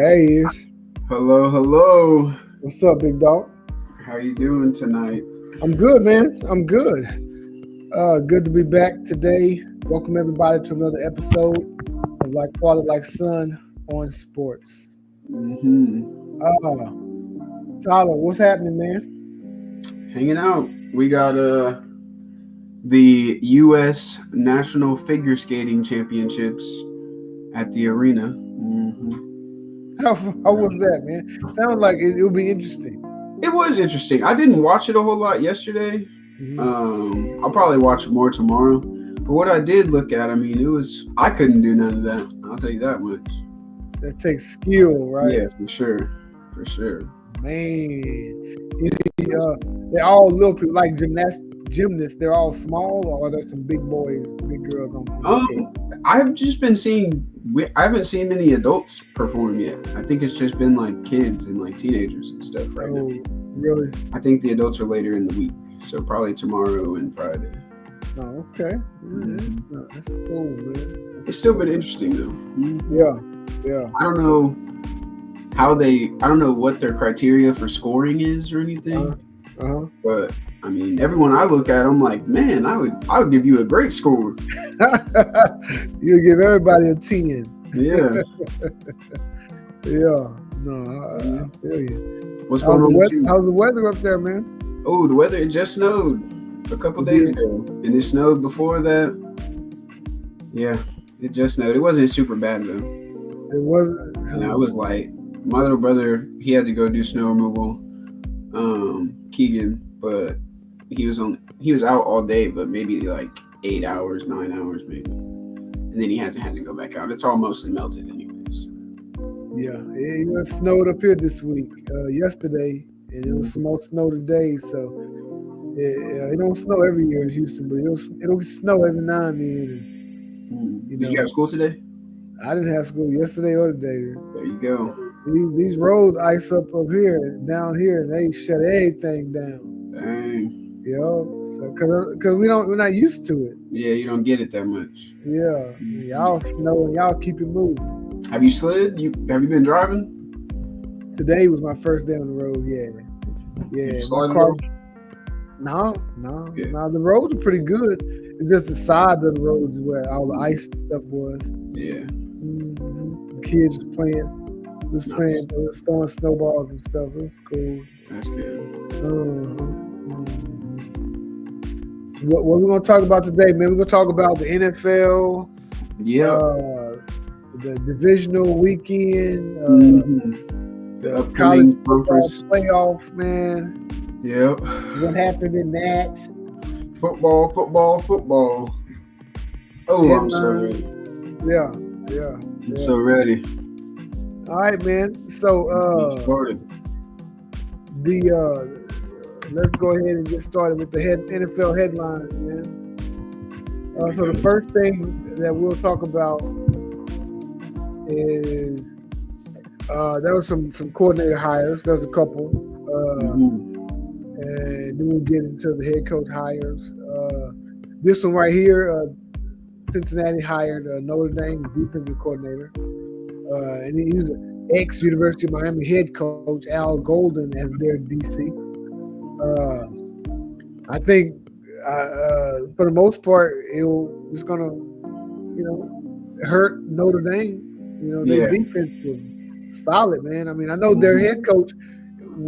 There he is. Hello, hello. What's up, big dog? How you doing tonight? I'm good, man. I'm good. Good to be back today. Welcome everybody to another episode of Like Father, Like Son on Sports. Uh, Tyler, what's happening, man? Hanging out. We got the U.S. National Figure Skating Championships at the arena. How was that, man? Sounds like it'll be interesting. It was interesting. I didn't watch it a whole lot yesterday. I'll probably watch more tomorrow. But what I did look at, I couldn't do none of that. I'll tell you that much. That takes skill, right? Yeah, for sure. Man, they're all little people, like gymnasts. They're all small, or are there some big boys, big girls on the stage? I've just been seeing. I haven't seen many adults perform yet. I think it's just been like kids and like teenagers and stuff right now. Really? I think the adults are later in the week, so probably tomorrow and Friday. Oh, okay. That's cool, man. It's still been interesting though. Yeah. I don't know what their criteria for scoring is or anything. But I mean, everyone I look at, I'm like, man, I would give you a great score. You'll give everybody a 10. Yeah. Yeah. No, I feel you. What's going on with you? How's the weather up there, man? Oh, the weather, it just snowed a couple days ago. And it snowed before that. Yeah, it just snowed. It wasn't super bad though. It wasn't. And I was like, my little brother, he had to go do snow removal. Keegan, but he was out all day, but maybe like 8 hours, 9 hours maybe, and then he hasn't had to go back out. It's all mostly melted anyways. Yeah, it snowed up here this week, yesterday, and it was some more snow today. So it don't snow every year in Houston, but it'll snow every now and then. Did you have school today? I didn't have school yesterday or today. There you go. These roads ice up here, down here, and they shut everything down. Dang. So because we're not used to it. Yeah, you don't get it that much. Yeah, y'all snow and y'all keep it moving. Have you slid? Have you been driving? Today was my first day on the road. Yeah. My car. No. The roads are pretty good. It's just the side of the roads where all the ice and stuff was. Yeah. The kids was playing. It was throwing snowballs and stuff. It was cool. That's good. So what we're going to talk about today, man? We're going to talk about the NFL. Yeah. The divisional weekend. The upcoming conference playoff, man. Yep. What happened in that? Football. Oh, I'm so ready. Yeah. I'm so ready. All right, man. So let's go ahead and get started with the NFL headlines, man. So the first thing that we'll talk about is there was some coordinator hires. There was a couple, and then we'll get into the head coach hires. This one right here, Cincinnati hired Notre Dame defensive coordinator. And he was an ex-University of Miami head coach, Al Golden, as their DC. I think for the most part, it's going to, hurt Notre Dame. Their defense was solid, man. I mean, I know their head coach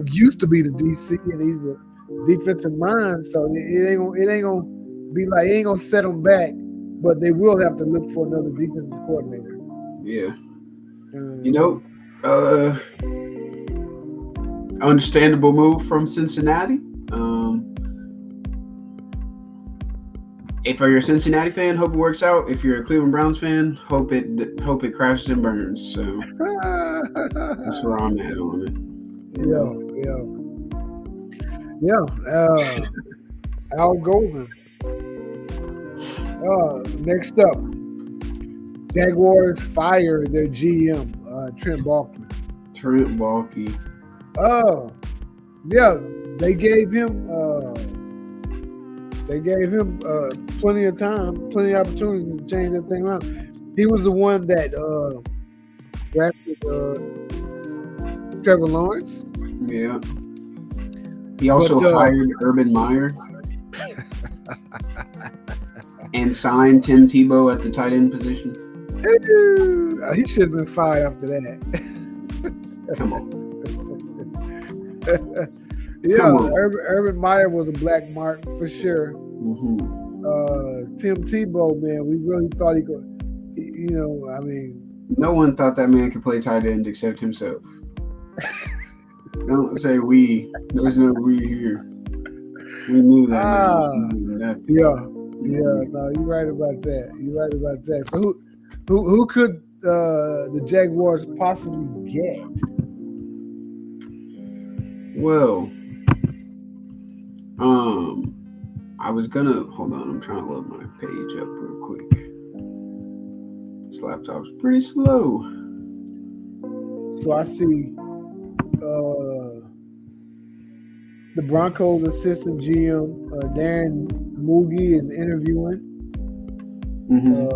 used to be the DC, and he's a defensive mind, so it ain't gonna be like, it ain't gonna set them back, but they will have to look for another defensive coordinator. Yeah. Understandable move from Cincinnati. If you're a Cincinnati fan, hope it works out. If you're a Cleveland Browns fan, hope it crashes and burns. So that's where I'm at on it. Yeah. Al Golden. Next up, Jaguars fire their GM, Trent Baalke. Yeah, they gave him plenty of time, plenty of opportunity to change that thing around. He was the one that drafted Trevor Lawrence. Yeah. He also hired Urban Meyer and signed Tim Tebow at the tight end position. He should have been fired after that. Come on. Yeah, Come on. Urban Meyer was a black mark for sure. Mm-hmm. Tim Tebow, man, we really thought he could. I mean, no one thought that man could play tight end except himself. Don't say we. There's no we here. We knew that. Yeah. No, you're right about that. So who could the Jaguars possibly get? Well, I was gonna hold on. I'm trying to load my page up real quick. This laptop's pretty slow. So I see the Broncos assistant GM Darren Moogie is interviewing. Mm-hmm.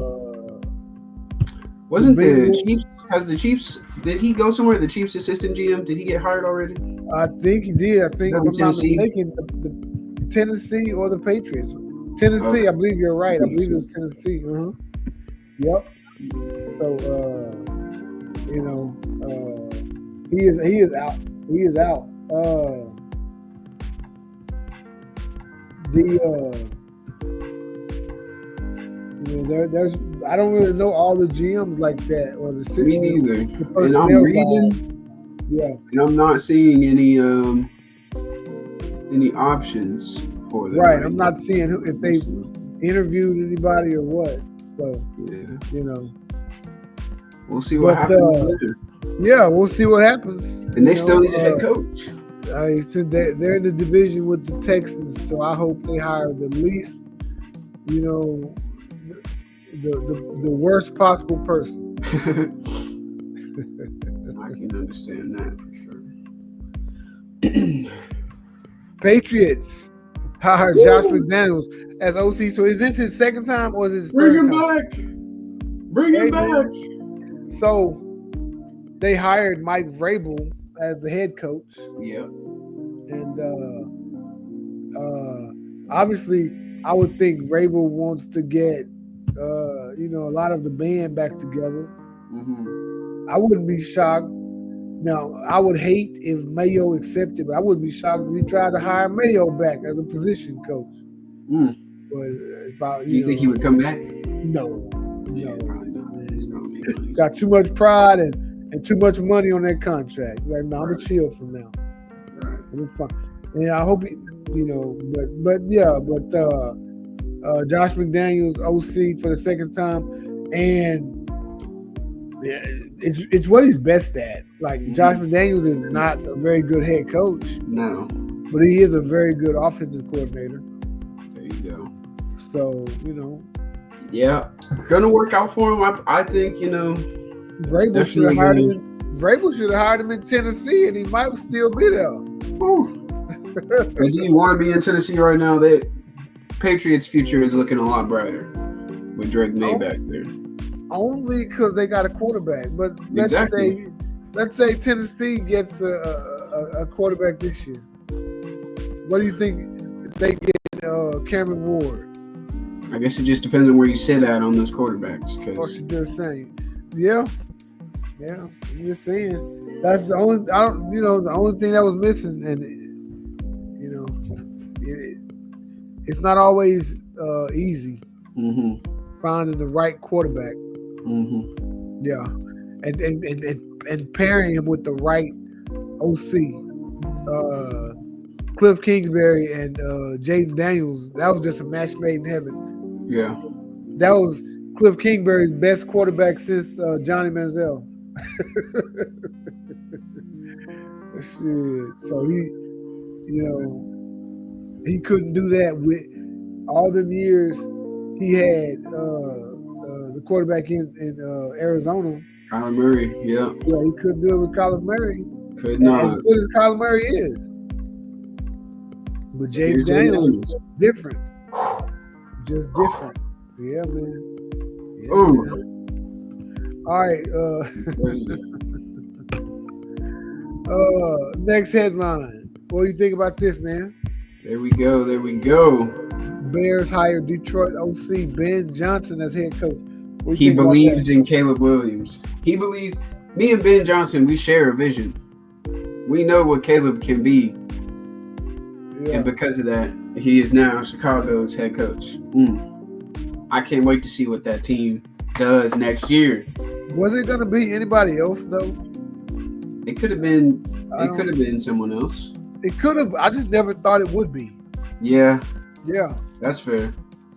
Wasn't the Chiefs? Has the Chiefs? Did he go somewhere? The Chiefs assistant GM? Did he get hired already? I think he did. I think, if I'm not mistaken, the Tennessee or the Patriots. Tennessee, okay. I believe you're right. I believe it was Tennessee. Yep. So he is out. He is out. There's I don't really know all the GMs like that or the city. Me neither. And I'm reading. Yeah. And I'm not seeing any options for them. Right. I'm not seeing if they interviewed anybody or what. So we'll see what happens later. Yeah, we'll see what happens. And they still need a head coach. I said they're in the division with the Texans, so I hope they hire the least, the worst possible person. I can understand that for sure. Patriots hired Josh McDaniels as OC. So is this his second time or is it his Bring third him time? back. Bring him back. So they hired Mike Vrabel as the head coach. Yeah. And obviously, I would think Vrabel wants to get, a lot of the band back together. Mm-hmm. I wouldn't be shocked. Now, I would hate if Mayo accepted, but I wouldn't be shocked if he tried to hire Mayo back as a position coach. Mm. But do you think he would come back? No. Yeah, probably not. Got too much pride and too much money on that contract. Like, no, I'm gonna chill from now. Right. I'm fine. And I hope but Josh McDaniels OC for the second time, and it's what he's best at. Like Josh McDaniels is not a very good head coach. No. But he is a very good offensive coordinator. There you go. So, yeah, gonna work out for him. I think, Vrabel should have hired him. Vrabel should have hired him in Tennessee, and he might still be there. And do you want to be in Tennessee right now? That Patriots' future is looking a lot brighter with Drake May back there. Only because they got a quarterback. But let's say Tennessee gets a quarterback this year. What do you think if they get Cameron Ward? I guess it just depends on where you sit at on those quarterbacks. What you're just saying. Yeah. I'm just saying. That's the only the only thing that was missing, and it's not always easy finding the right quarterback. Yeah, and pairing him with the right OC. Cliff Kingsbury and Jaden Daniels. That was just a match made in heaven. Yeah, that was Cliff Kingsbury's best quarterback since Johnny Manziel. Shit. So he couldn't do that with all them years he had the quarterback in Arizona. Kyler Murray, yeah. Yeah, he couldn't do it with Kyler Murray. Could not. As good as Kyler Murray is. But Jaden Daniels is different. Just different. Yeah, man. Yeah, man. All right. Next headline. What do you think about this, man? There we go. There we go. Bears hire Detroit OC Ben Johnson as head coach. What do He you think believes about in Caleb Williams. He believes. Me and Ben Johnson, we share a vision. We know what Caleb can be. that? And because of that, he is now Chicago's head coach. I can't wait to see what that team does next year. Was it going to be anybody else though? It could have been. It could have been someone else. It could have. I just never thought it would be. Yeah, Yeah, that's fair.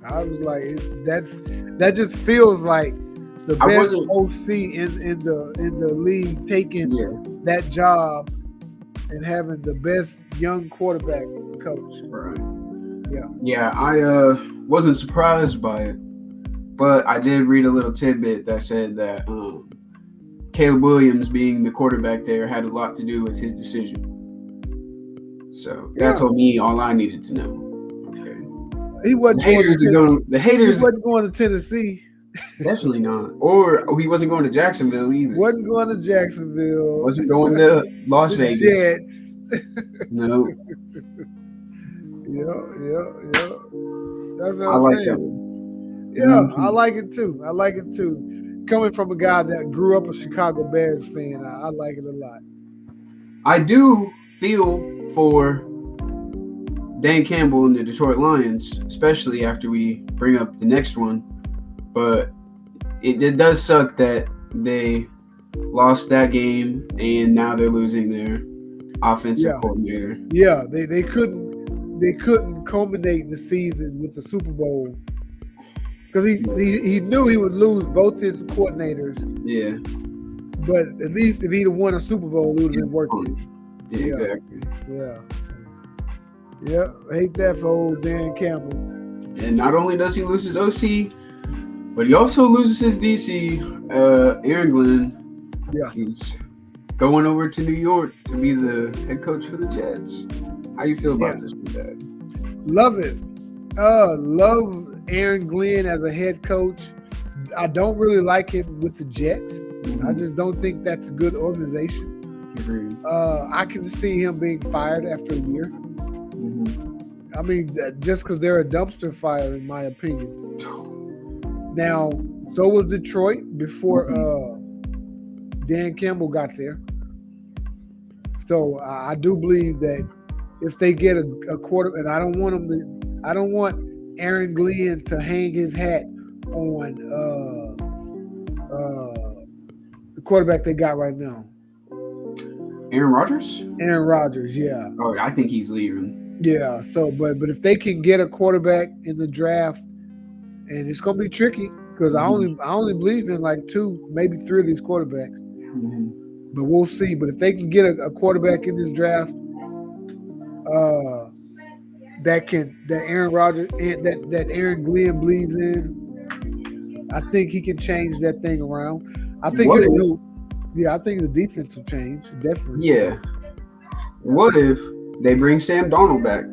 I was like, that just feels like the best OC in the league taking that job and having the best young quarterback coach. Right. Yeah. Yeah, I wasn't surprised by it, but I did read a little tidbit that said that Caleb Williams being the quarterback there had a lot to do with his decision. So that told me all I needed to know. Okay. He wasn't the haters. He wasn't going to Tennessee. Definitely not. Or he wasn't going to Jacksonville either. Wasn't going to Jacksonville. Wasn't going to Las Vegas. Jets. No. Yeah. That's what I I'm like saying. that. Yeah, Mm-hmm. I like it too. Coming from a guy that grew up a Chicago Bears fan, I like it a lot. I do feel for Dan Campbell and the Detroit Lions, especially after we bring up the next one. But it does suck that they lost that game and now they're losing their offensive coordinator. Yeah, they couldn't culminate the season with the Super Bowl because he knew he would lose both his coordinators. Yeah. But at least if he'd have won a Super Bowl, it would have been worth it. Yeah, exactly. Yeah. I hate that for old Dan Campbell. And not only does he lose his OC, but he also loses his DC, Aaron Glenn. Yeah. He's going over to New York to be the head coach for the Jets. How you feel about this, Dad? Love it. Love Aaron Glenn as a head coach. I don't really like him with the Jets. Mm-hmm. I just don't think that's a good organization. Agreed. I can see him being fired after a year. Mm-hmm. I mean, just because they're a dumpster fire, in my opinion. Now, so was Detroit before Dan Campbell got there. So I do believe that if they get a quarter, and I don't want Aaron Glenn to hang his hat on the quarterback they got right now. Aaron Rodgers? Aaron Rodgers, yeah. Oh, I think he's leaving. Yeah, so but if they can get a quarterback in the draft, and it's gonna be tricky because I only believe in like 2, maybe 3 of these quarterbacks. Mm-hmm. But we'll see. But if they can get a quarterback in this draft, that Aaron Rodgers and that Aaron Glenn believes in, I think he can change that thing around. I think I think the defense will change, definitely. Yeah. What if they bring Sam Darnold back?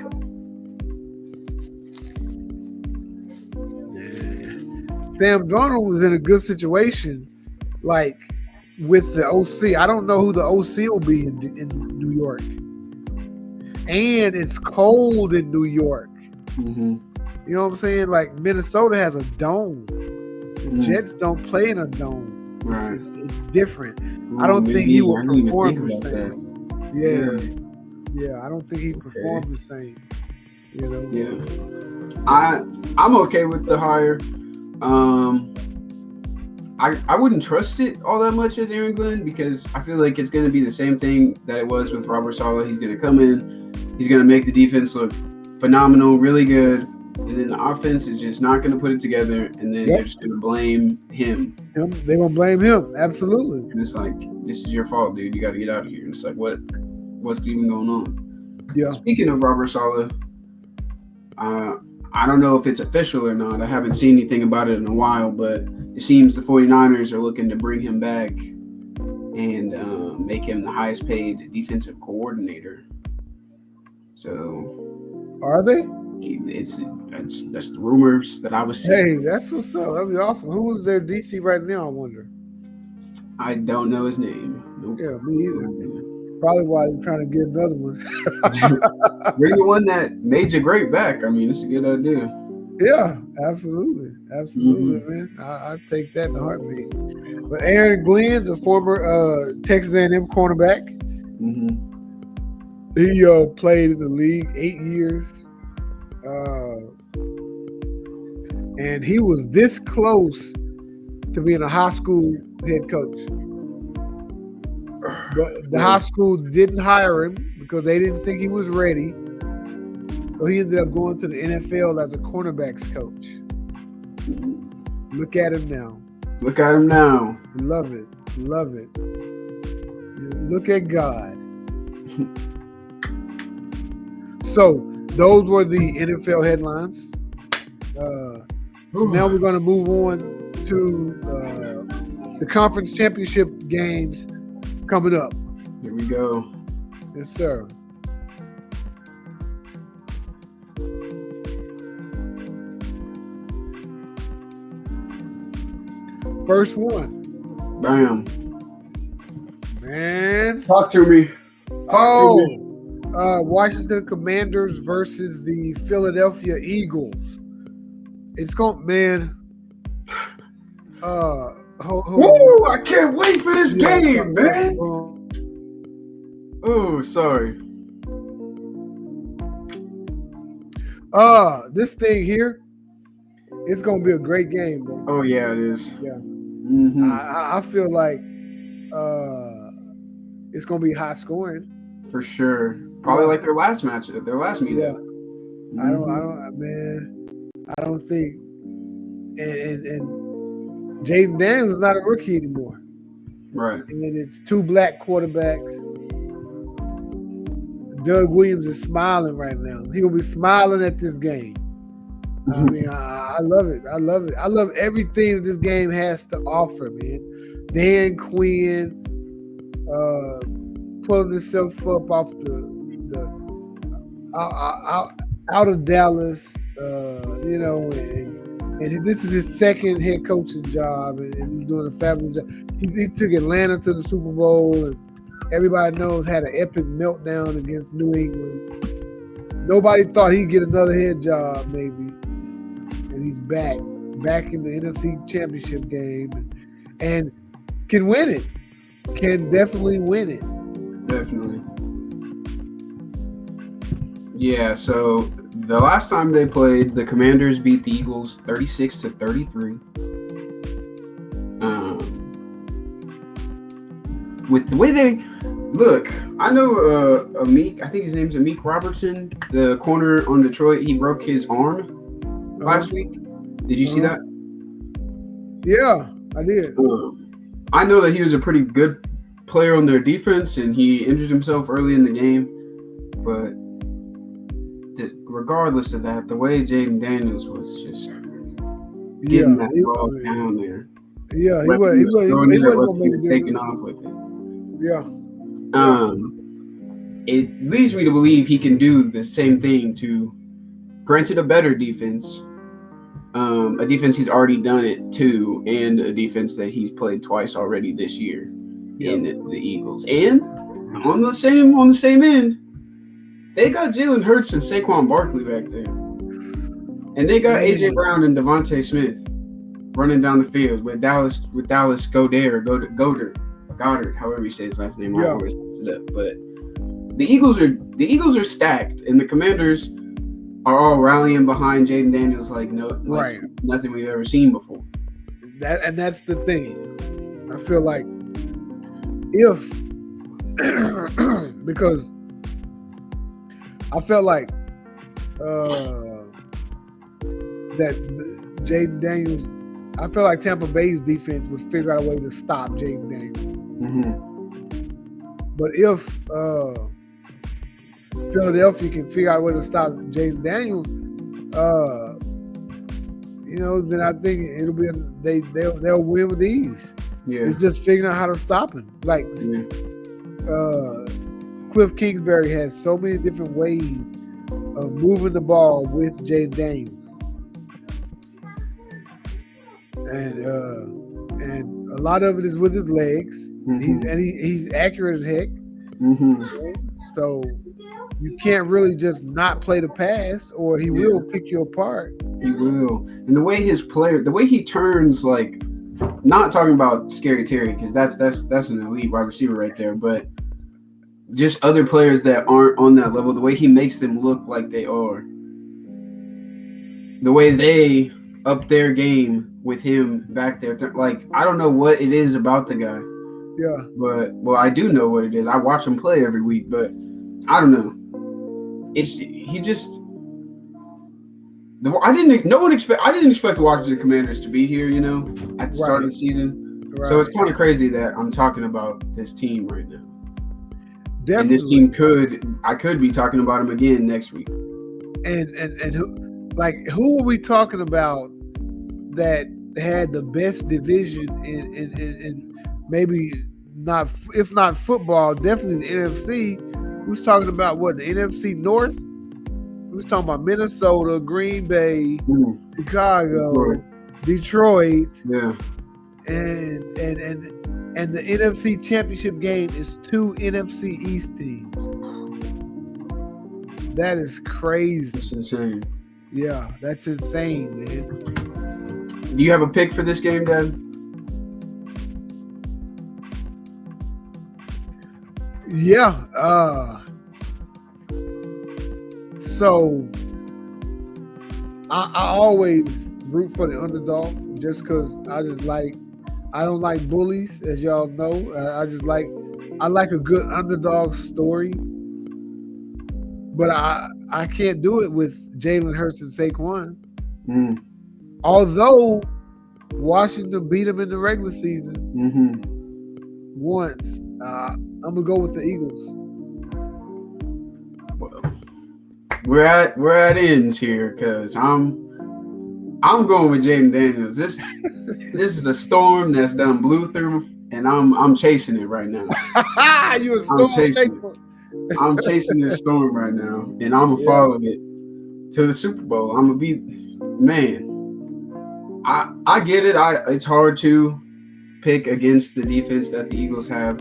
Sam Darnold was in a good situation, like with the OC. I don't know who the OC will be in New York. And it's cold in New York. Mm-hmm. You know what I'm saying? Like Minnesota has a dome. The Jets don't play in a dome. Right. It's different. I don't think he will perform the same. Yeah. I don't think he performed the same. You know. Yeah. I'm okay with the hire. I wouldn't trust it all that much as Aaron Glenn because I feel like it's going to be the same thing that it was with Robert Saleh. He's going to come in, he's going to make the defense look phenomenal, really good, and then the offense is just not going to put it together, and then they're just going to blame him. They're going to blame him, absolutely. And it's like, this is your fault, dude. You got to get out of here. And it's like, what's even going on? Yeah. Speaking of Robert Saleh, I don't know if it's official or not. I haven't seen anything about it in a while, but it seems the 49ers are looking to bring him back and make him the highest paid defensive coordinator. So are they? That's the rumors that I was seeing. Hey, that's what's up. That'd be awesome. Who is their DC right now, I wonder? I don't know his name. Nope. Yeah, me either. Probably why they're trying to get another one. Bring the one that made you great back. I mean, it's a good idea. Yeah, absolutely, absolutely, Mm-hmm. man. I take that in a heartbeat. But Aaron Glenn's a former Texas A&M cornerback. Mm-hmm. He played in the league 8 years, and he was this close to being a high school head coach. But the high school didn't hire him because they didn't think he was ready. So he ended up going to the NFL as a cornerbacks coach. Look at him now. Look at him now. Love it. Love it. Look at God. So those were the NFL headlines. So now we're going to move on to the conference championship games coming up. Here we go. Yes, sir. First one. Bam. Man. Talk to me. Washington Commanders versus the Philadelphia Eagles. It's going, man. Woo! I can't wait for this game, man. Oh, sorry. This thing here, it's gonna be a great game, bro. Oh yeah, it is. Yeah. Mm-hmm. I feel like it's gonna be high scoring. For sure. Probably like their last match, their last meeting. Yeah. Mm-hmm. I don't think and Jaden Daniels is not a rookie anymore. Right. And it's two black quarterbacks. Doug Williams is smiling right now. He'll be smiling at this game. I mean, I love it. I love it. I love everything that this game has to offer, man. Dan Quinn pulling himself up off the out of Dallas, and this is his second head coaching job, and he's doing a fabulous job. He took Atlanta to the Super Bowl, and everybody knows had an epic meltdown against New England. Nobody thought he'd get another head job, maybe. And he's back in the NFC Championship game, and can win it. Can definitely win it. Definitely. Yeah, so the last time they played, the Commanders beat the Eagles 36-33. With the way they look, I know Amik, I think his name's Amik Robertson, the corner on Detroit, he broke his arm last week. Did you see that? Yeah, I did. I know that he was a pretty good player on their defense, and he injured himself early in the game. But regardless of that, the way Jaden Daniels was just getting that ball down there. Yeah, he wasn't going to make a taking off with it. Yeah. It leads me to believe he can do the same thing to, granted, a better defense. A defense he's already done it to, and a defense that he's played twice already this year in the Eagles. And on the same end, they got Jalen Hurts and Saquon Barkley back there, and they got AJ Brown and Devontae Smith running down the field with Dallas Goddard, however you say his last name. I always mess it up. But the Eagles are stacked, and the Commanders are all rallying behind Jaden Daniels like nothing we've ever seen before. That's the thing. I feel like if because I felt like that Jaden Daniels. I feel like Tampa Bay's defense would figure out a way to stop Jaden Daniels. Mm-hmm. But if Philadelphia can figure out a way to stop Jaden Daniels, then I think it'll be they'll win with ease. Yeah. It's just figuring out how to stop him. Like Cliff Kingsbury has so many different ways of moving the ball with Jaden Daniels. And a lot of it is with his legs. Mm-hmm. He's accurate as heck. Mm-hmm. So you can't really just not play the pass, or he will pick you apart. He will. And the way the way he turns, like, not talking about Scary Terry, because that's an elite wide receiver right there, but just other players that aren't on that level, the way he makes them look like they are. The way they up their game with him back there. Like, I don't know what it is about the guy. Yeah. But, well, I do know what it is. I watch him play every week, but I don't know. He just... I didn't expect the Washington Commanders to be here, at the start of the season. Right. So it's kind of crazy that I'm talking about this team right now. Definitely. And this team I could be talking about them again next week. And who are we talking about that had the best division in maybe not, if not football, definitely the NFC? Who's talking about what, the NFC North? Who's talking about Minnesota, Green Bay, Chicago, Detroit, and the NFC Championship game is 2 NFC East teams. That is crazy. That's insane. Yeah, that's insane, man. Do you have a pick for this game, Dad? Yeah. So I always root for the underdog, just because I don't like bullies, as y'all know. I like a good underdog story, but I can't do it with Jalen Hurts and Saquon. Although Washington beat them in the regular season once, I'm gonna go with the Eagles. We're at ends here, because I'm going with Jaden Daniels. This is a storm that's done blew through, and I'm chasing it right now. You a storm chaser? I'm chasing this storm right now, and I'm gonna follow it to the Super Bowl. I'm gonna be, man. I get it. It's hard to pick against the defense that the Eagles have,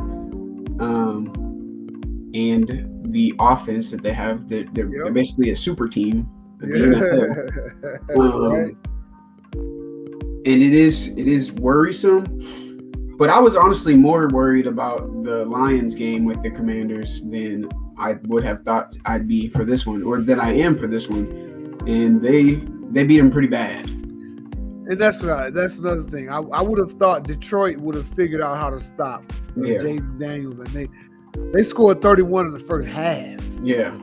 and the offense that they have. They're basically a super team. Right. And it is worrisome. But I was honestly more worried about the Lions game with the Commanders than I would have thought I'd be for this one, or than I am for this one. And they beat them pretty bad. And that's right. That's another thing. I would have thought Detroit would have figured out how to stop Jaden Daniels, and they scored 31 in the first half. Yeah.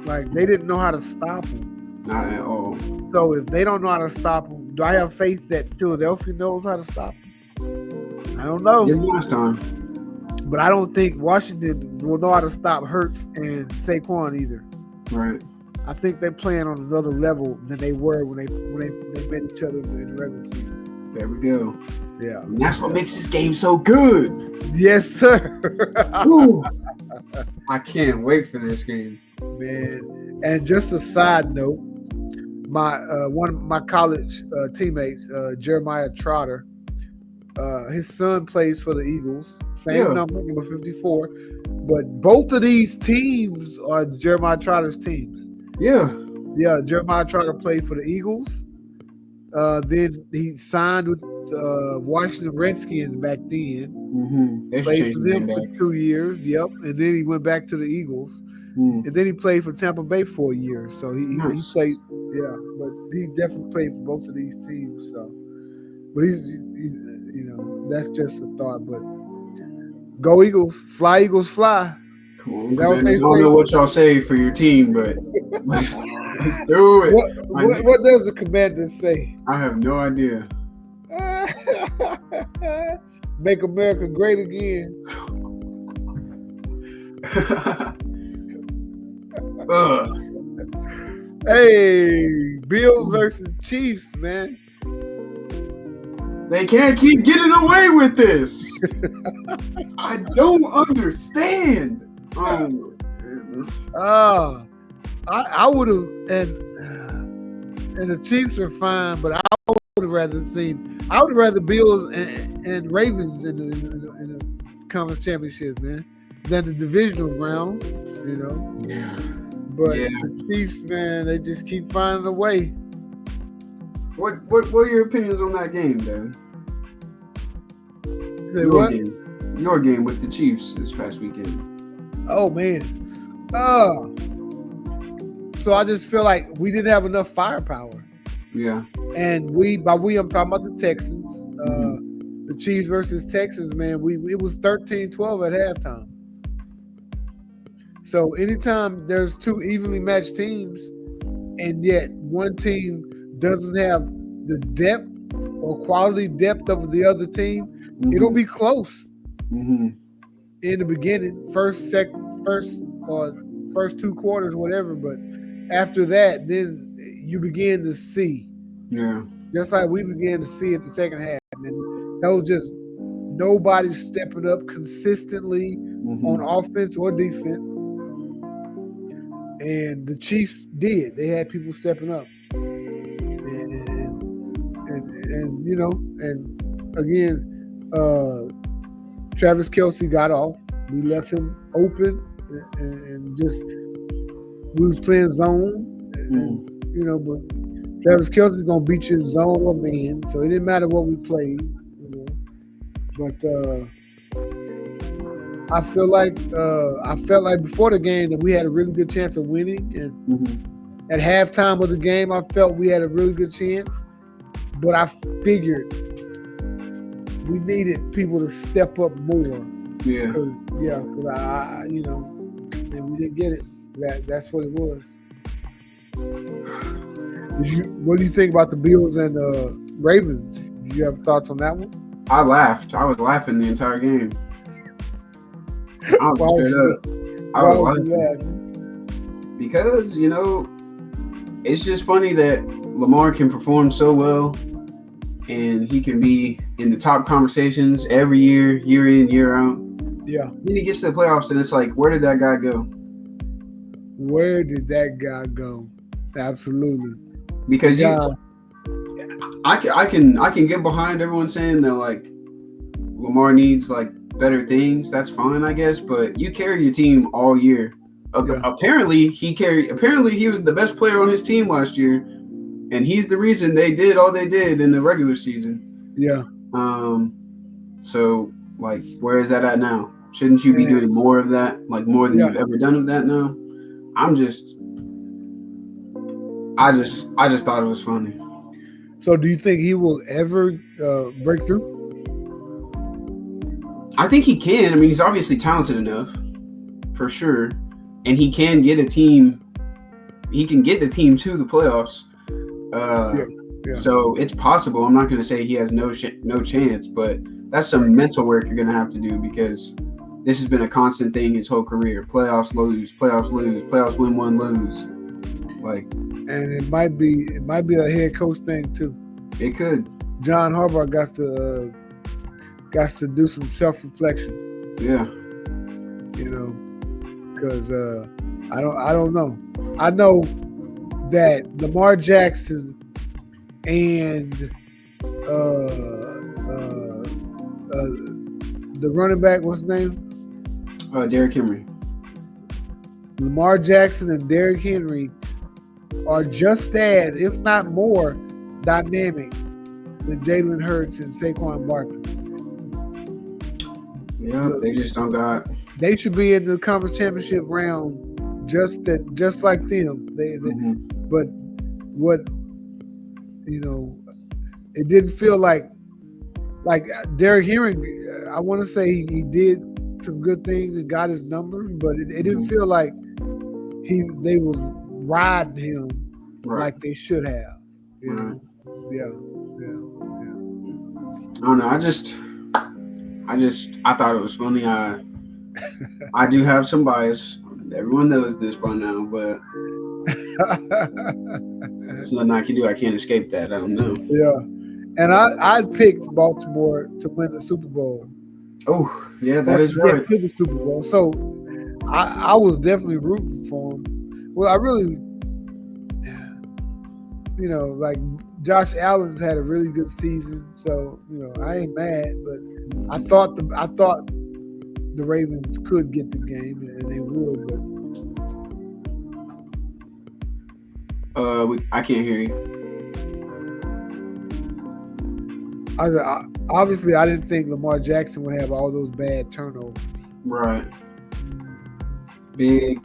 Like, they didn't know how to stop him. Not at all. So if they don't know how to stop him, do I have faith that Philadelphia knows how to stop him? I don't know. Didn't last time. But I don't think Washington will know how to stop Hurts and Saquon either. Right. I think they're playing on another level than they were when they met each other in the regular season. There we go. Yeah. And that's what makes this game so good. Yes, sir. I can't wait for this game. Man. And just a side note, one of my college teammates, Jeremiah Trotter, his son plays for the Eagles. Same number 54. But both of these teams are Jeremiah Trotter's teams. Yeah. Yeah, Jeremiah Trotter played for the Eagles. Then he signed with Washington Redskins back then. Played for them for 2 years. Yep. And then he went back to the Eagles. And then he played for Tampa Bay for a year. So he played, but he definitely played for both of these teams. So, but he's that's just a thought. But go Eagles, fly. Come on, I don't know what y'all say for your team, but let's do it. What does the Commanders say? I have no idea. Make America great again. Hey, Bills versus Chiefs, man. They can't keep getting away with this. I don't understand. I would have, and the Chiefs are fine, but I would have rather Bills and Ravens in the conference championship, man. than the divisional round, you know. Yeah. But the Chiefs, man, they just keep finding a way. What are your opinions on that game, Devin? Your game with the Chiefs this past weekend. Oh man. So I just feel like we didn't have enough firepower. Yeah. And I'm talking about the Texans. The Chiefs versus Texans, man, it was 13-12 at halftime. So anytime there's two evenly matched teams and yet one team doesn't have the depth or quality depth of the other team, it'll be close in the beginning, first two quarters, whatever. But after that, then you begin to see. Yeah. Just like we began to see in the second half. And that was just nobody stepping up consistently on offense or defense. And the Chiefs did. They had people stepping up. And you know, and again, Travis Kelce got off. We left him open and just we was playing zone. And, you know, but Travis Kelce's gonna beat you in zone or man, so it didn't matter what we played, you know. But I felt like before the game that we had a really good chance of winning, and at halftime of the game, I felt we had a really good chance. But I figured we needed people to step up more. Yeah. Because I, you know, and we didn't get it. That's what it was. What do you think about the Bills and Ravens? Do you have thoughts on that one? I laughed. I was laughing the entire game. I was laughing. Because, you know, it's just funny that Lamar can perform so well and he can be in the top conversations every year, year in, year out. Yeah. Then he gets to the playoffs and it's like, where did that guy go? Where did that guy go? Absolutely. Because I can get behind everyone saying that like Lamar needs like better things. That's fine, I guess. But you carry your team all year. Apparently he was the best player on his team last year, and he's the reason they did all they did in the regular season. Yeah. So like, where is that at now? Shouldn't you be doing more of that? Like more than you've ever done of that now? I just thought it was funny. So do you think he will ever break through? I think he can. I mean, he's obviously talented enough, for sure. And he can get a team. He can get the team to the playoffs. So it's possible. I'm not going to say he has no chance, but that's some mental work you're going to have to do because this has been a constant thing his whole career. Playoffs lose, playoffs win, one lose. Like, and it might be a head coach thing too. It could. John Harbaugh got to do some self-reflection. Yeah. You know, because I don't know. I know that Lamar Jackson and the running back, what's his name? Derrick Henry. Lamar Jackson and Derrick Henry are just as, if not more, dynamic than Jalen Hurts and Saquon Barkley. Yeah, they just don't got. They should be in the conference championship round, just like them. But what, you know, it didn't feel like Derrick Henry. I want to say he did some good things and got his numbers, but it didn't feel like they was riding him like they should have. You know? Yeah. I don't know. I thought it was funny. I do have some bias. Everyone knows this by now, but there's nothing I can do. I can't escape that. I don't know. Yeah. And I picked Baltimore to win the Super Bowl. Oh, yeah, that is right. To the Super Bowl. So I was definitely rooting for him. Well, I really, you know, like Josh Allen's had a really good season, so you know I ain't mad. But I thought the Ravens could get the game, and they would. But I can't hear you. Obviously, I didn't think Lamar Jackson would have all those bad turnovers. Right. Big.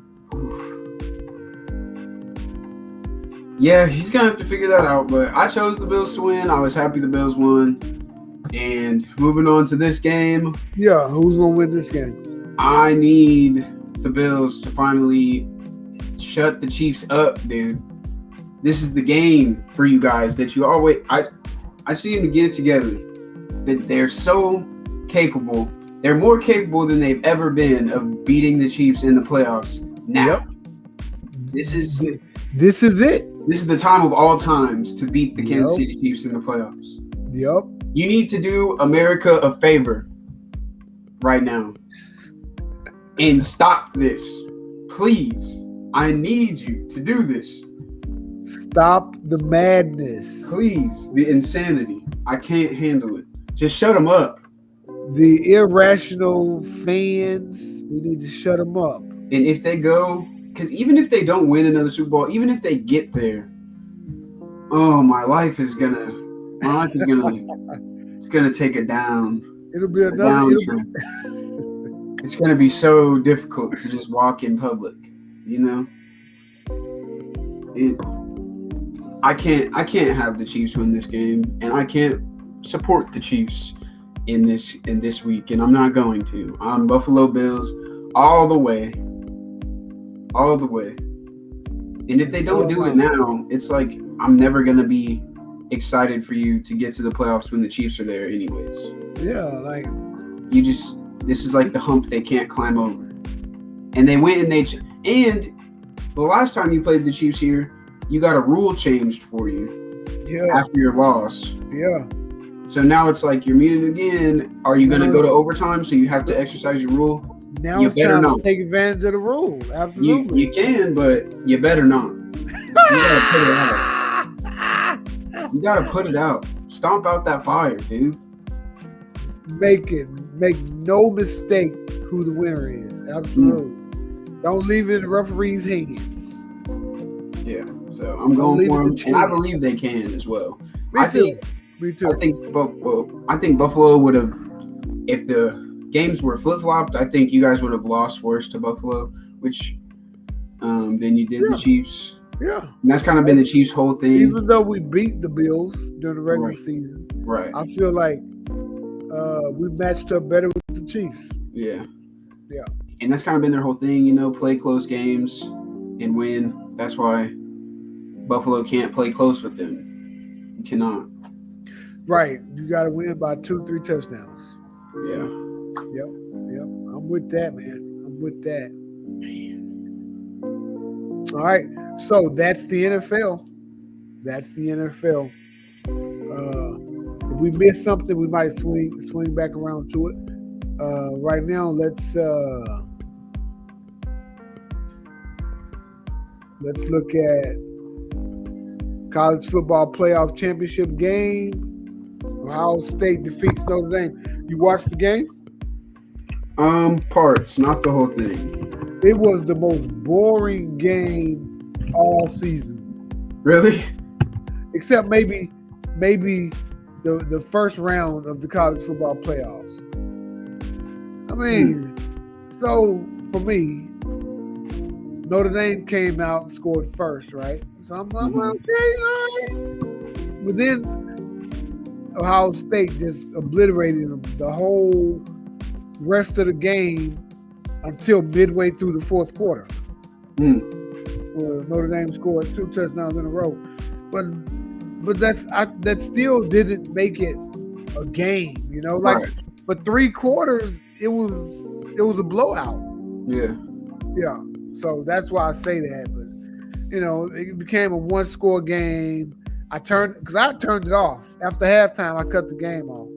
Yeah, he's gonna have to figure that out. But I chose the Bills to win. I was happy the Bills won. And moving on to this game. Yeah, who's gonna win this game? I need the Bills to finally shut the Chiefs up, dude. This is the game for you guys that you always. I see them to get it together. That they're so capable. They're more capable than they've ever been of beating the Chiefs in the playoffs. Now, yep. This is it. This is the time of all times to beat the Kansas City Chiefs in the playoffs. Yep. You need to do America a favor right now and stop this. Please. I need you to do this. Stop the madness. Please. The insanity. I can't handle it. Just shut them up. The irrational fans, we need to shut them up. And if they go, because even if they don't win another Super Bowl, even if they get there, my life is gonna it's gonna take it down. It'll be another. It's gonna be so difficult to just walk in public, you know. I can't have the Chiefs win this game, and I can't support the Chiefs in this week, and I'm not going to. I'm Buffalo Bills all the way. All the way. And if they don't do it now, it's like I'm never going to be excited for you to get to the playoffs when the Chiefs are there anyways. Yeah, like this is like the hump they can't climb over. And they went and the last time you played the Chiefs here, you got a rule changed for you after your loss. Yeah. So now it's like you're meeting again. Are you going to go to overtime so you have to exercise your rule? Now it's time to take advantage of the rule. Absolutely. You can, but you better not. You gotta put it out. You gotta put it out. Stomp out that fire, dude. Make no mistake who the winner is. Absolutely. Don't leave it in the referee's hands. Yeah. So I'm going for them, and I believe they can as well. Me too. I think Buffalo would have, if the games were flip-flopped, I think you guys would have lost worse to Buffalo, which than you did the Chiefs. Yeah. And that's kind of been the Chiefs' whole thing. Even though we beat the Bills during the regular season, I feel like we matched up better with the Chiefs. Yeah. Yeah. And that's kind of been their whole thing, play close games and win. That's why Buffalo can't play close with them. You cannot. Right. You got to win by 2-3 touchdowns. Yeah. Yep. I'm with that, man. I'm with that. All right. So that's the NFL. If we miss something, we might swing back around to it. Right now, let's look at college football playoff championship game. Ohio State defeats Notre Dame. You watched the game? Parts, not the whole thing. It was the most boring game all season. Really? Except maybe the first round of the college football playoffs. I mean, so for me, Notre Dame came out and scored first, right? So I'm okay, all right. But then Ohio State just obliterated them the whole rest of the game until midway through the fourth quarter. Where Notre Dame scored 2 touchdowns in a row. But that still didn't make it a game, But 3 quarters it was a blowout. Yeah. Yeah. So that's why I say that. But it became a 1-score game. I turned it off. After halftime, I cut the game off.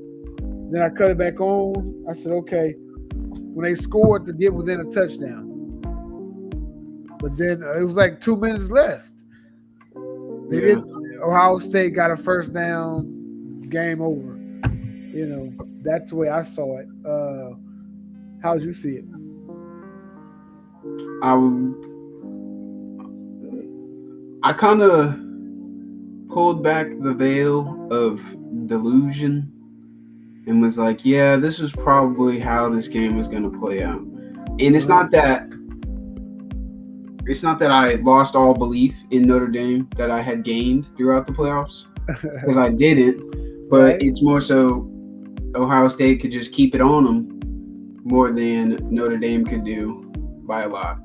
Then I cut it back on. I said, okay, when they scored to get within a touchdown. But then it was like 2 minutes left. Ohio State got a first down, game over. That's the way I saw it. How'd you see it? I kind of pulled back the veil of delusion and was like, yeah, this is probably how this game is going to play out. And it's not that I lost all belief in Notre Dame that I had gained throughout the playoffs, because I didn't. But Right. It's more so Ohio State could just keep it on them more than Notre Dame could do by a lot.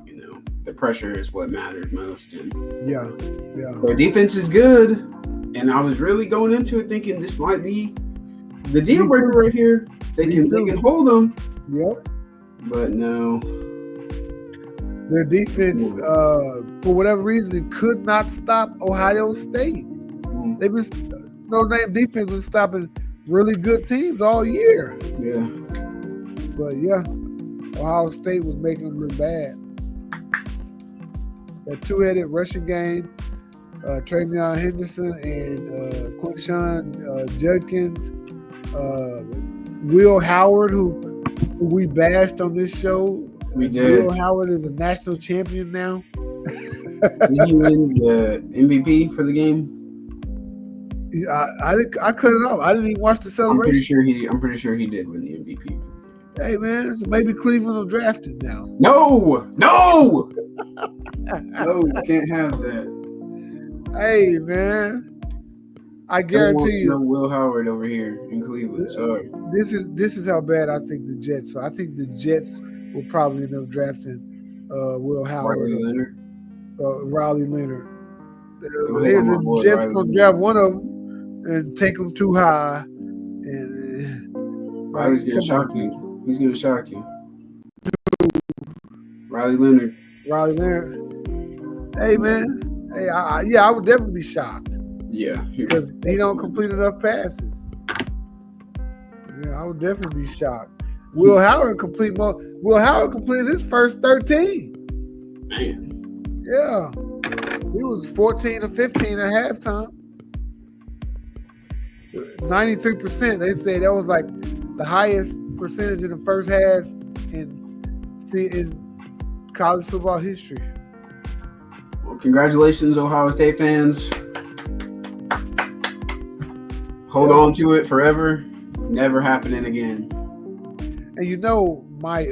The pressure is what matters most. And Yeah. their defense is good, and I was really going into it thinking this might be the deal breaker right here. They can hold them. Yep. But no. Their defense, for whatever reason, could not stop Ohio State. Notre Dame defense was stopping really good teams all year. Yeah. But yeah, Ohio State was making them look bad. That two-headed rushing game, Travion Henderson and Quinshawn Judkins, Will Howard, who we bashed on this show. We did. Will Howard is a national champion now. Did he win the MVP for the game? I cut it off. I didn't even watch the celebration. I'm pretty sure he did win the MVP. Hey man, so maybe Cleveland will draft him now. No, can't have that. Hey man, I guarantee you, no Will Howard over here in Cleveland. Sorry. This is how bad I think the Jets. So I think the Jets will probably end up drafting Will Howard, Riley Leonard. The Jets gonna draft one of them and take them too high. And Riley's gonna shock you. He's gonna shock you. Riley Leonard. Hey man. Hey, I would definitely be shocked. Yeah. Because he don't complete enough passes. Yeah, I would definitely be shocked. Will Howard completed his first 13. Man. Yeah. He was 14 or 15 at halftime. 93%. They say that was like the highest percentage in the first half in college football history. Well, congratulations, Ohio State fans. Hold on to it forever. Never happening again. And my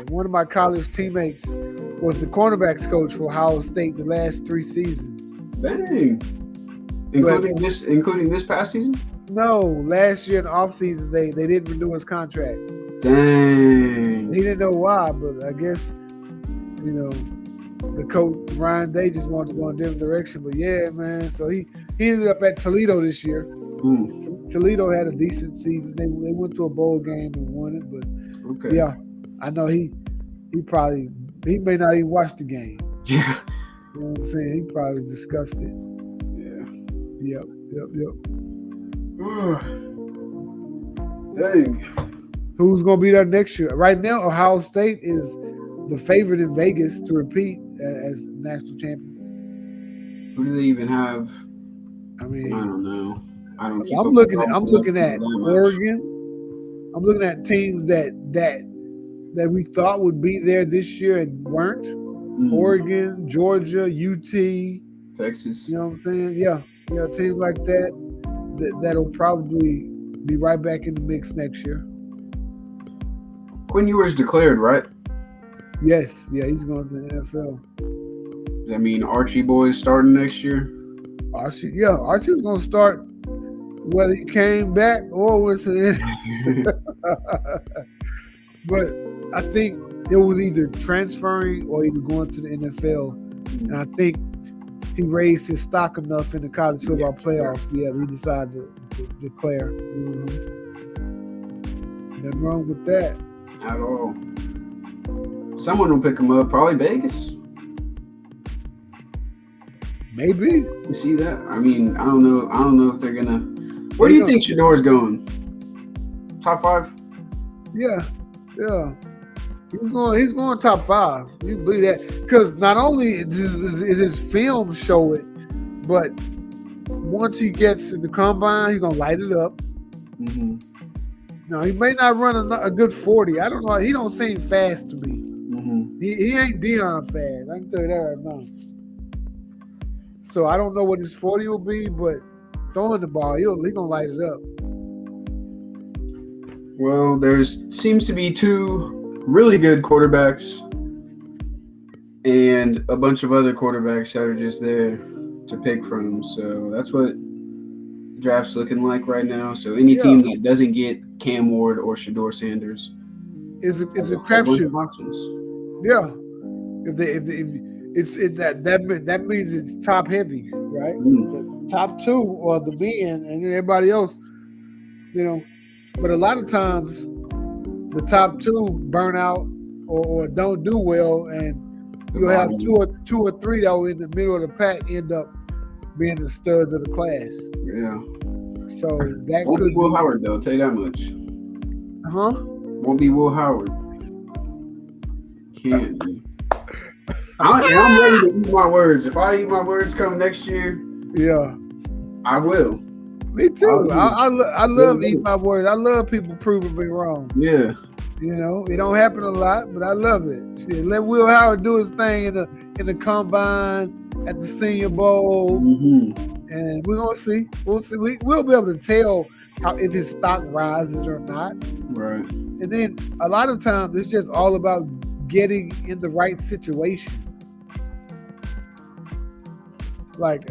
one of my college teammates was the cornerbacks coach for Ohio State the last 3 seasons. Dang. Including this past season? No, last year in the offseason they didn't renew his contract. Dang. He didn't know why, but I guess the coach Ryan Day just wanted to go in a different direction. But yeah, man. So he ended up at Toledo this year. Toledo had a decent season. They went to a bowl game and won it. But yeah, I know he may not even watch the game. Yeah. You know what I'm saying? He probably discussed it. Yeah. Yep. Dang. Who's going to be there next year? Right now, Ohio State is the favorite in Vegas to repeat as national champions. Who do they even have? I mean, I don't know. I'm looking at Oregon. I'm looking at teams that we thought would be there this year and weren't. Mm-hmm. Oregon, Georgia, UT, Texas. You know what I'm saying? Yeah, teams like that'll probably be right back in the mix next year. Quinn Ewers declared, right? Yes, he's going to the NFL. Does that mean Archie boy's starting next year? Archie was going to start whether he came back or was in. But I think it was either transferring or either going to the NFL. And I think he raised his stock enough in the college football playoffs. Yeah, he decided to declare. Mm-hmm. Nothing wrong with that. At all. Someone will pick him up. Probably Vegas. Maybe. You see that? I mean, I don't know if they're gonna. Where do you think Shador's going? Top 5? Yeah. He's going top 5. You believe that? Because not only is his film show it, but once he gets to the combine, he's gonna light it up. Mm-hmm. No, he may not run a good 40. I don't know. He don't seem fast to me. Mm-hmm. He ain't Dion fast. I can tell you that right now. So I don't know what his 40 will be, but throwing the ball, he gonna light it up. Well, seems to be two really good quarterbacks and a bunch of other quarterbacks that are just there to pick from. So that's what the draft's looking like right now. So any team that doesn't get Cam Ward or Shador Sanders is a crapshoot. Yeah, that means it's top heavy, right? The top two or the men and everybody else, But a lot of times the top two burn out or don't do well, and you'll have two or three that were in the middle of the pack end up being the studs of the class. Yeah. So that won't could be Will Howard though. I'll tell you that much. Won't be Will Howard. Can't be. I'm ready to eat my words. If I eat my words come next year, I will. Me too. I love eating my words. I love people proving me wrong. Yeah. It don't happen a lot, but I love it. Shit, let Will Howard do his thing in the combine, at the Senior Bowl, and we're gonna see. We'll see. We'll be able to tell if his stock rises or not. Right. And then a lot of times it's just all about getting in the right situation. Like,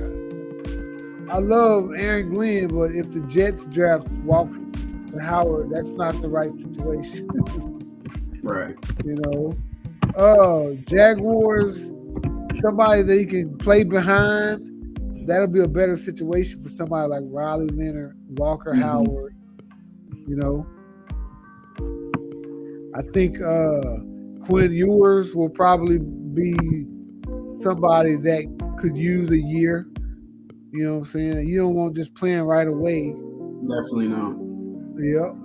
I love Aaron Glenn, but if the Jets draft Walker and Howard, that's not the right situation. Right. Jaguars, somebody that he can play behind, that'll be a better situation for somebody like Riley Leonard, Walker Howard. I think Quinn Ewers will probably be somebody that could use a year. You know what I'm saying? You don't want just playing right away. Definitely not. Yep.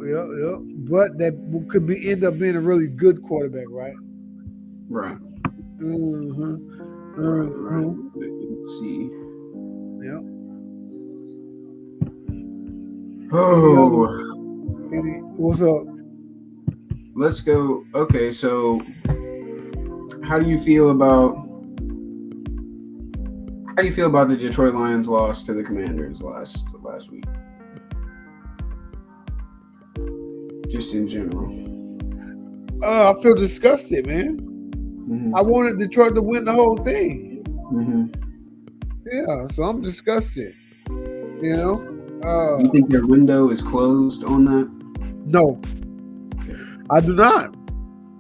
But that could end up being a really good quarterback, right? Right. Right. Let's see. Yep. Oh. What's up? Let's go. Okay, so how do you feel about the Detroit Lions loss to the Commanders last week? Just in general. I feel disgusted, man. I wanted Detroit to win the whole thing. Yeah, so I'm disgusted. You think your window is closed on that? No, I do not.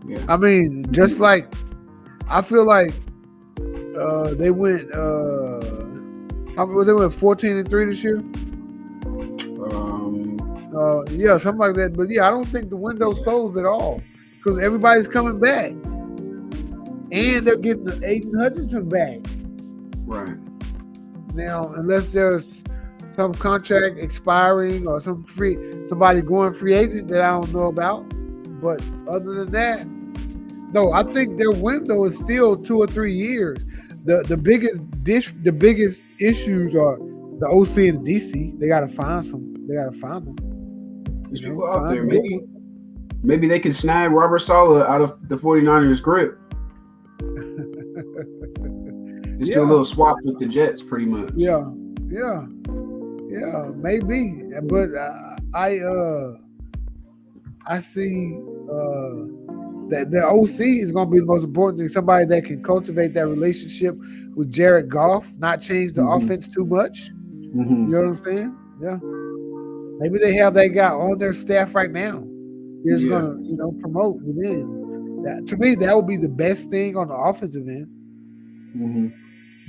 Yeah. I mean, just like I feel like they went 14-3 this year. Yeah, something like that. But yeah, I don't think the window's closed at all because everybody's coming back, and they're getting the Aiden Hutchinson back. Right. Now, unless there's some contract expiring or somebody going free agent that I don't know about, but other than that, no, I think their window is still 2 or 3 years. The biggest issues are the OC and the DC. They gotta find them. There's people out there. Maybe they can snag Robert Saleh out of the 49ers grip. Just do a little swap with the Jets, pretty much. Yeah, maybe. But I see that the OC is going to be the most important thing. Somebody that can cultivate that relationship with Jared Goff, not change the offense too much. You know what I'm saying? Yeah. Maybe they have that guy on their staff right now. They're just going to, promote within. To me, that would be the best thing on the offensive end.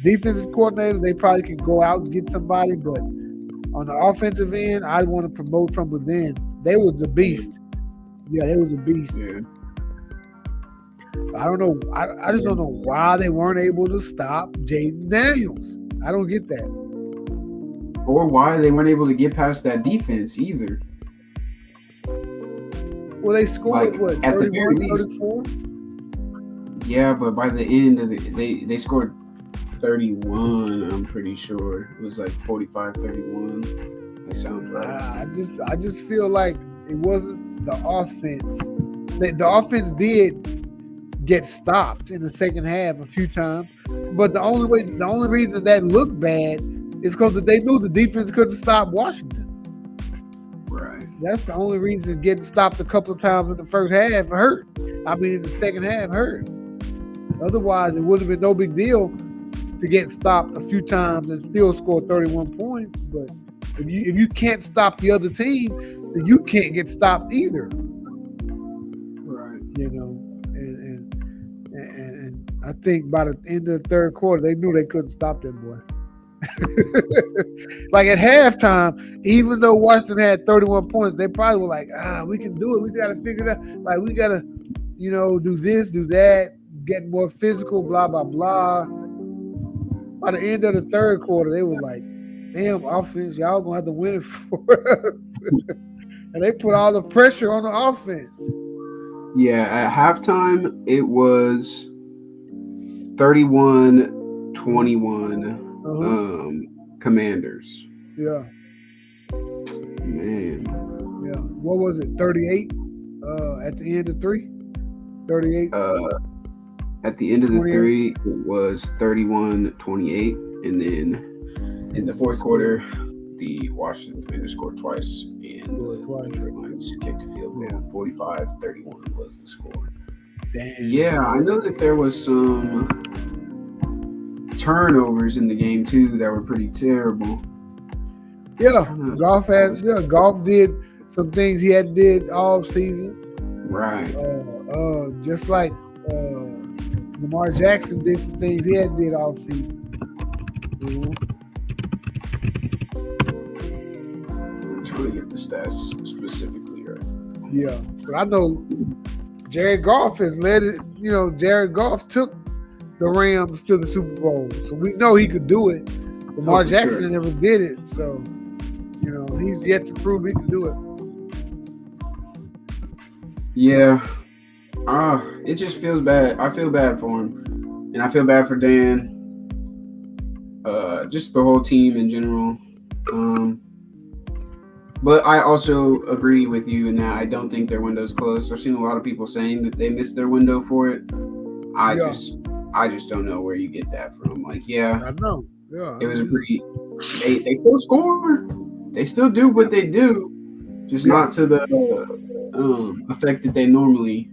Defensive coordinator, they probably can go out and get somebody, but on the offensive end, I want to promote from within. They was a beast. Yeah, they was a beast. Yeah. I don't know. I just don't know why they weren't able to stop Jaden Daniels. I don't get that. Or why they weren't able to get past that defense either. Well, they scored, at 31, the very least. 34? Yeah, but by the end of they scored 31, I'm pretty sure. It was like 45-31. That sounds right. I just feel like it wasn't the offense. The offense did get stopped in the second half a few times, but the only reason that looked bad is because they knew the defense couldn't stop Washington. Right. That's the only reason getting stopped a couple of times in the first half hurt. I mean, in the second half hurt. Otherwise, it would have been no big deal to get stopped a few times and still score 31 points. But if you can't stop the other team, then you can't get stopped either. Right. You know, and I think by the end of the third quarter, they knew they couldn't stop that boy. Like at halftime, even though Washington had 31 points, they probably were like, we can do it. We got to figure it out. Like, we got to, do this, do that, get more physical, blah, blah, blah. By the end of the third quarter, they were like, damn, offense, y'all going to have to win it for us. And they put all the pressure on the offense. Yeah, at halftime, it was 31-21. Commanders. Yeah. Man. Yeah. What was it? 38 at the end of 3? 38? At the end of the 3, it was 31-28. And then in the fourth quarter, the Washington Commanders scored twice. And the Detroit Lions kicked a field goal. 45-31 was the score. Damn. Yeah, I know that there was some turnovers in the game too that were pretty terrible. Yeah, Goff did some things he had did all season. Right. Just like Lamar Jackson did some things he had did all season. I'm trying to get the stats specifically right. Yeah, but I know Jared Goff has led it. Jared Goff took the Rams to the Super Bowl, so we know he could do it. Lamar Jackson never did it, so he's yet to prove he can do it. Yeah, it just feels bad. I feel bad for him, and I feel bad for Dan. Just the whole team in general. But I also agree with you in that I don't think their window's closed. I've seen a lot of people saying that they missed their window for it. I just don't know where you get that from. Like, I know. Yeah, it was a pretty. They still score. They still do what they do, just not to the effect that they normally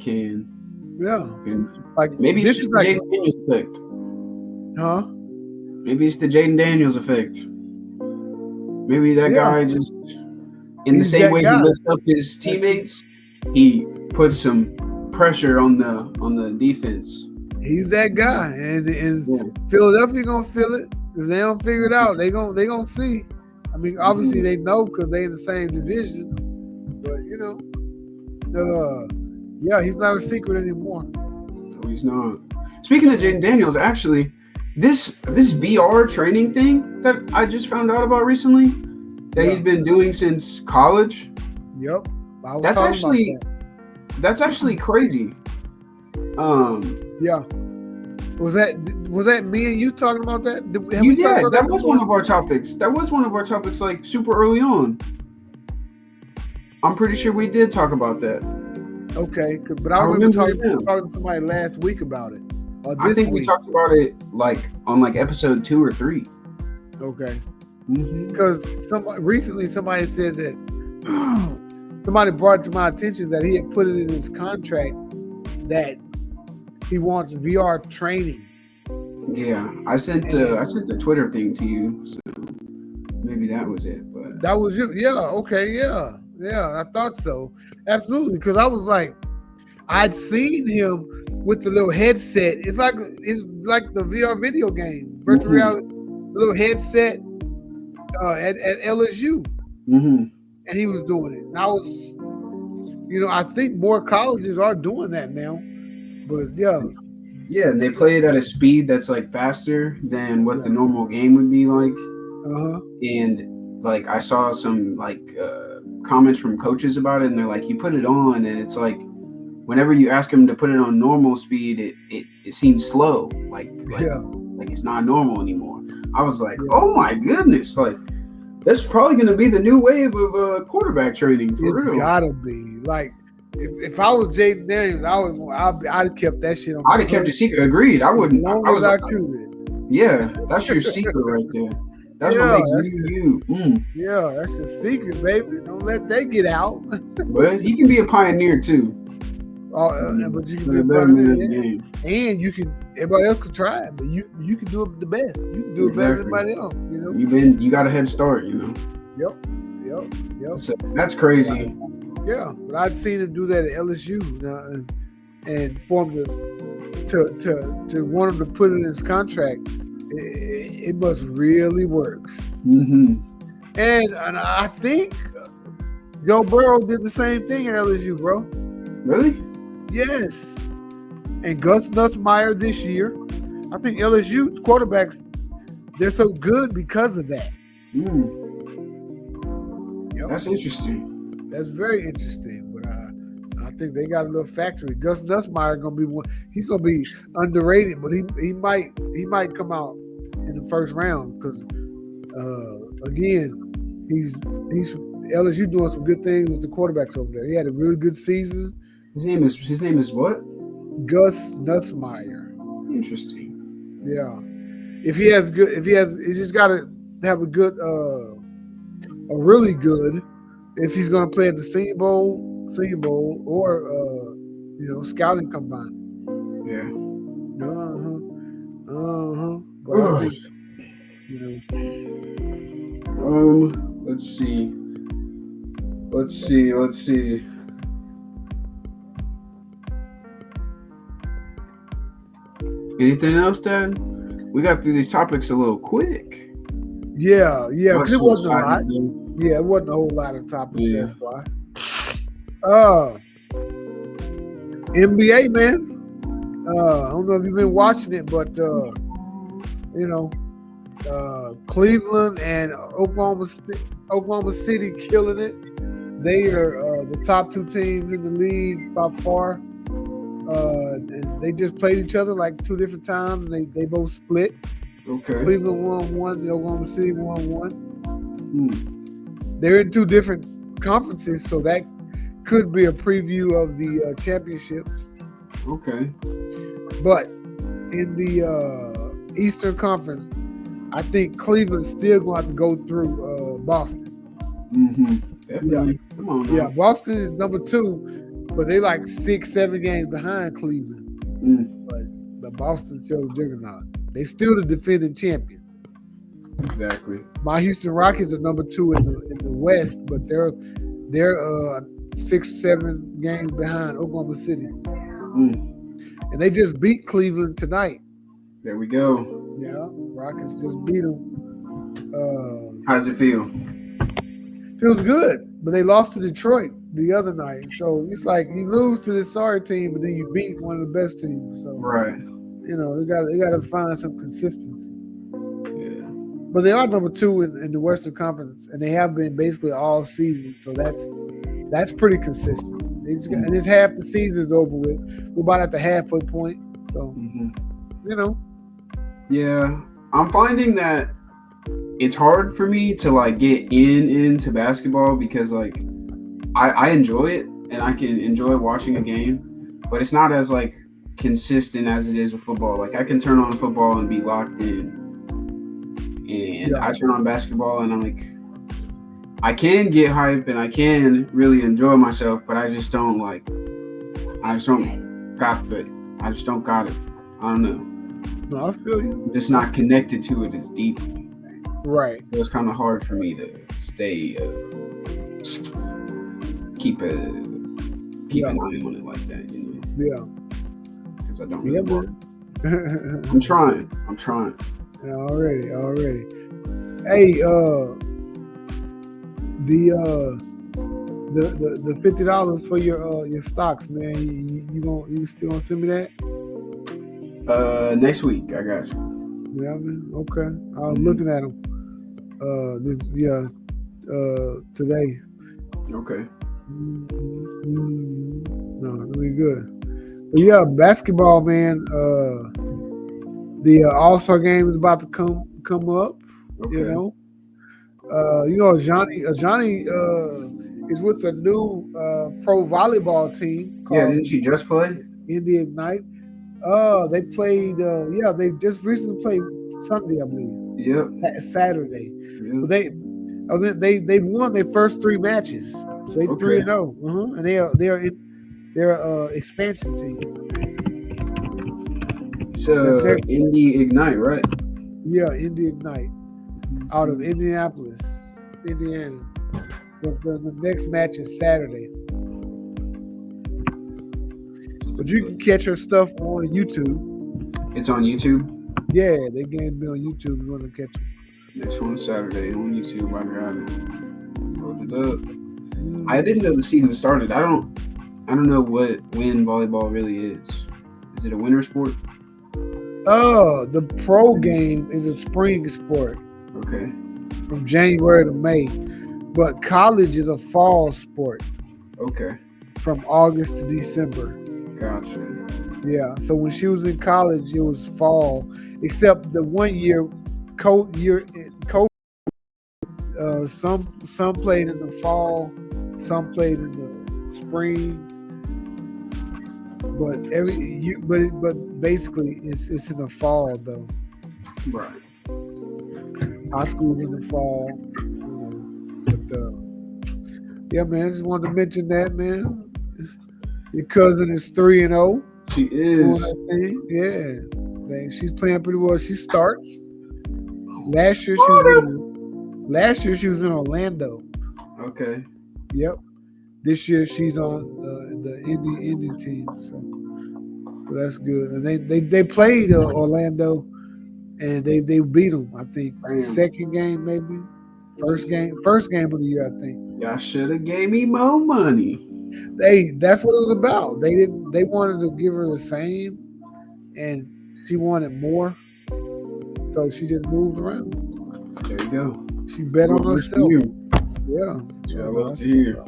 can. Yeah, like maybe it's just the Jaden Daniels effect. Huh? Maybe it's the Jaden Daniels effect. Maybe that guy just, in the same way he lifts up his teammates, he puts some pressure on the defense. He's that guy, and Philadelphia gonna feel it. If they don't figure it out, they gonna see. I mean, obviously they know because they in the same division, but he's not a secret anymore. No, he's not. Speaking of Jaden Daniels, actually, this VR training thing that I just found out about recently, that he's been doing since college. Yep, that's actually crazy. Yeah. Was that me and you talking about that? You did. That was one of our topics. That was one of our topics, like super early on. I'm pretty sure we did talk about that. Okay, but I remember talking to somebody last week about it. I think we talked about it like on like episode 2 or 3. Okay. Because recently somebody said that somebody brought it to my attention that he had put it in his contract that he wants VR training. Yeah, I sent the Twitter thing to you, so maybe that was it. But that was you. Yeah. Okay. Yeah. I thought so. Absolutely. Because I was like, I'd seen him with the little headset. It's like the VR video game, virtual reality, little headset at LSU, and he was doing it. And I was, I think more colleges are doing that now. But yeah, and they play it at a speed that's like faster than what the normal game would be like. And like I saw some like comments from coaches about it, and they're like, you put it on, and it's like whenever you ask them to put it on normal speed, it seems slow, like it's not normal anymore. I was like, oh my goodness, like That's probably going to be the new wave of quarterback training. For It's real. gotta be like if I was Jaden Daniels, I'd have kept that shit on. I'd have kept it secret. Agreed. I wouldn't. As long I as was I like, could. yeah, that's your secret right there. That's gonna make you. Yeah, that's your secret, baby. Don't let that get out. But he can be a pioneer too. But you can be a pioneer, and you can. Everybody else can try it, but you can do it the best. You can do it better than anybody else. You know, you got a head start. You know. Yep. So that's crazy. Yeah, but I've seen him do that at LSU, and for him to want him to put it in his contract, it must really work. Mm-hmm. And I think Joe Burrow did the same thing at LSU, bro. Really? Yes. And Gus Nussmeier this year, I think LSU's quarterbacks, they're so good because of that. Yep. That's interesting. That's very interesting. But I think they got a little factory. Gus Nussmeier gonna be one. He's gonna be underrated, but he might come out in the first round because again, he's LSU doing some good things with the quarterbacks over there. He had a really good season. His name is what? Gus Nussmeier. Interesting. Yeah. He just got to have a really good. If he's going to play at the Senior Bowl, or scouting combine. Yeah. But I think, Let's see. Anything else, Dad? We got through these topics a little quick. Yeah. Because it wasn't a lot. Yeah, it wasn't a whole lot of topics. Yeah. That's why. NBA, man. I don't know if you've been watching it, but Cleveland and Oklahoma City killing it. They are the top two teams in the league by far. And they just played each other like two different times. And they both split. Okay. Cleveland won one. The Oklahoma City won one. They're in two different conferences, so that could be a preview of the championships. Okay. But in the Eastern Conference, I think Cleveland's still going to have to go through Boston. Mm-hmm. Definitely. Yeah. Come on. Man. Yeah, Boston is number 2, but they like 6-7 games behind Cleveland. But Boston's still the juggernaut. They still the defending champion. Exactly. My Houston Rockets are number 2 in the West, but they're 6-7 games behind Oklahoma City. And they just beat Cleveland tonight. There we go. Yeah, Rockets just beat them. How does it feel? Feels good, but they lost to Detroit the other night. So it's like you lose to this sorry team, but then you beat one of the best teams. So right. They got to find some consistency. But they are number 2 in the Western Conference, and they have been basically all season. So that's pretty consistent. And it's half the season's over with. We're about at the halfway point. So, Yeah, I'm finding that it's hard for me to like get into basketball because like I enjoy it and I can enjoy watching a game, but it's not as like consistent as it is with football. Like I can turn on football and be locked in. And I turn on basketball and I'm like, I can get hype and I can really enjoy myself, but I just don't got it. I just don't got it. I don't know. No, I feel you. I'm just not connected to it as deeply. Right. So it's kind of hard for me to stay, keep an eye on it like that, Yeah. Because I don't really want it. I'm trying. Yeah, already. Hey, the $50 for your stocks, man. You still gonna send me that? Next week, I got you. Yeah, man. Okay. I was looking at them. Today. Okay. No, really good. But yeah, basketball, man. The All-Star game is about to come up. Okay. Johnny is with a new pro volleyball team Yeah, called didn't she just play? India Ignite. They played. They just recently played Sunday, I believe. Yep. Saturday. But Yep. they won their first three matches. So they Okay. 3-0. And they're expansion team. It's The next, Indie Ignite, right? yeah, India Ignite out of Indianapolis, Indiana. The next match is Saturday. But you can catch her stuff on YouTube. It's on YouTube. Yeah, they game me on YouTube. You want to catch them. Next one Saturday on YouTube. I got it. Load it up. Mm. I didn't know the season started. I don't know when volleyball really is. Is it a winter sport? The pro game is a spring sport Okay. from January to May, but college is a fall sport Okay. from August to December. Gotcha. Yeah, so when she was in college, it was fall, except the 1 year, some played in the fall, some played in the spring, but basically it's in the fall though. Right. High school's in the fall. But yeah, man, I just wanted to mention that, man. Your cousin is 3-0. She is. Yeah, she's playing pretty well. She starts. Last year she was in Orlando. Okay. Yep. This year she's on the Indy team. So that's good. And they played Orlando, and they beat them. I think Damn. second game maybe. First game of the year, I think. Y'all should have gave me more money. That's what it was about. They wanted to give her the same, and she wanted more, so she just moved around. There you go. She bet on herself. Yeah. I love to hear.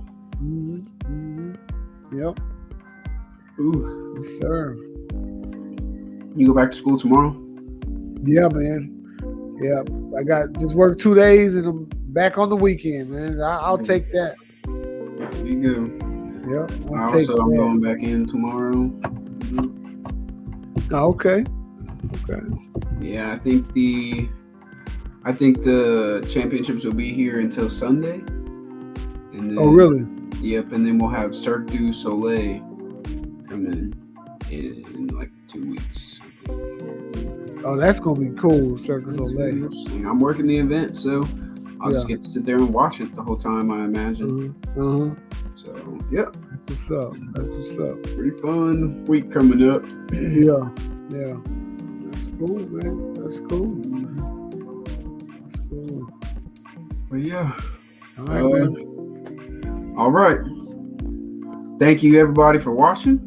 Yep. Ooh. Yes, sir. You go back to school tomorrow? Yeah, man. Yeah, I got just worked 2 days and I'm back on the weekend, man. I'll take that. You go. Yep. I'm going back in tomorrow. Oh, okay. Yeah, I think the championships will be here until Sunday. And then, oh, really? Yep, and then we'll have Cirque du Soleil come in like 2 weeks. Oh, that's gonna be cool, Cirque du Soleil. I'm working the event, so I'll just get to sit there and watch it the whole time, I imagine. So, yeah. That's what's up. Pretty fun week coming up. Yeah. That's cool, man. That's cool. But yeah. All right, man. All right. Thank you, everybody, for watching.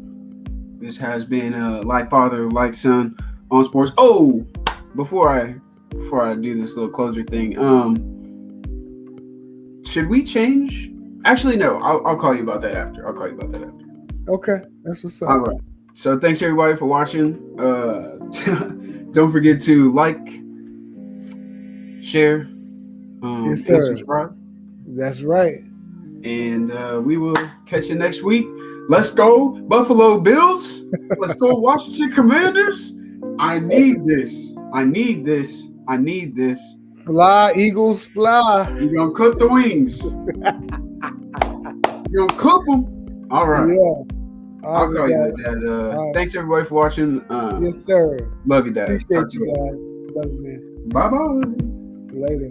This has been Like Father, Like Son on Sports. Oh, before I do this little closer thing, should we change? Actually, no. I'll call you about that after. Okay, that's what's up. All right. So thanks everybody for watching. Don't forget to like, share, and subscribe. That's right. And we will catch you next week. Let's go, Buffalo Bills. Let's go, Washington Commanders. I need this. Fly, Eagles, fly. You're going to cook the wings. You're going to cook them. All right. Yeah. I'll call you that. Thanks, everybody, for watching. Yes, sir. Love you, Dad. Appreciate you guys. Love you, man. Bye-bye. Later.